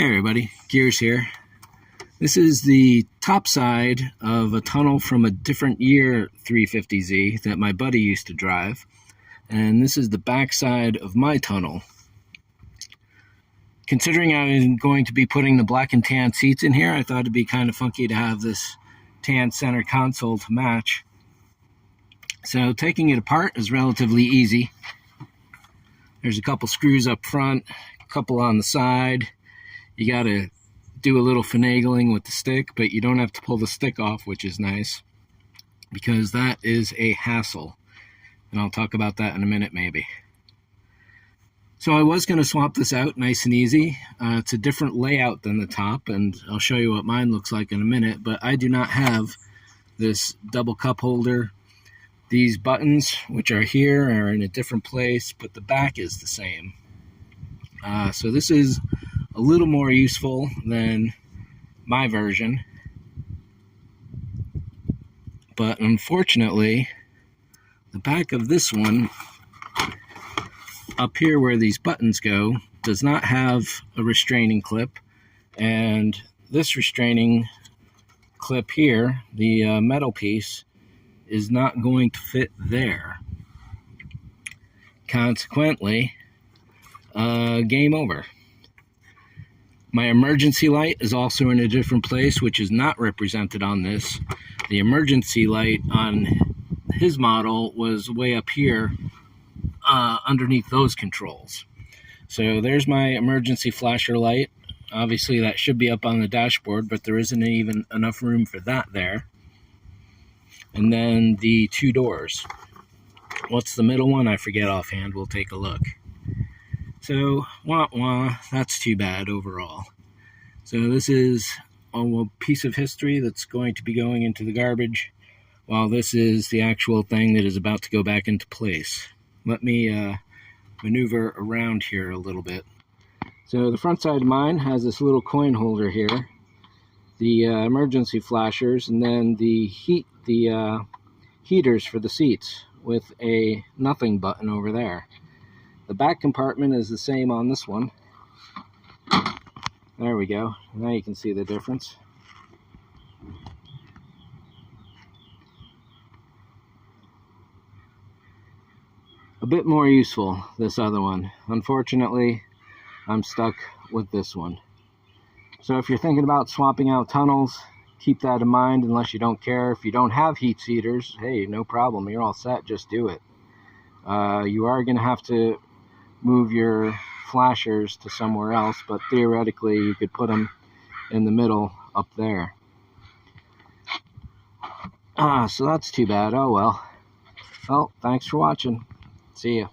Hey everybody, Gears here. This is the top side of a tunnel from a different year 350Z that my buddy used to drive. And this is the back side of my tunnel. Considering I was going to be putting the black and tan seats in here, I thought it'd be kind of funky to have this tan center console to match. So taking it apart is relatively easy. There's a couple screws up front, a couple on the side. You got to do a little finagling with the stick, but you don't have to pull the stick off, which is nice, because that is a hassle. And I'll talk about that in a minute, maybe. So I was going to swap this out nice and easy. It's a different layout than the top, and I'll show you what mine looks like in a minute, but I do not have this double cup holder. These buttons, which are here, are in a different place, but the back is the same. So this is a little more useful than my version, but unfortunately the back of this one up here where these buttons go does not have a restraining clip, and this restraining clip here, the metal piece, is not going to fit there. Consequently, game over. My emergency light is also in a different place, which is not represented on this. The emergency light on his model was way up here underneath those controls. So there's my emergency flasher light. Obviously that should be up on the dashboard, but there isn't even enough room for that there. And then the two doors. What's the middle one? I forget offhand. We'll take a look. So, that's too bad overall. So this is a piece of history that's going to be going into the garbage, while this is the actual thing that is about to go back into place. Let me maneuver around here a little bit. So the front side of mine has this little coin holder here, the emergency flashers, and then the heaters for the seats with a nothing button over there. The back compartment is the same on this one. There we go. Now you can see the difference. A bit more useful, this other one. Unfortunately, I'm stuck with this one. So if you're thinking about swapping out tunnels, keep that in mind unless you don't care. If you don't have heat seaters, hey, no problem. You're all set. Just do it. You are going to have to move your flashers to somewhere else, but theoretically you could put them in the middle up there. So that's too bad. Oh well. Well, thanks for watching. See ya.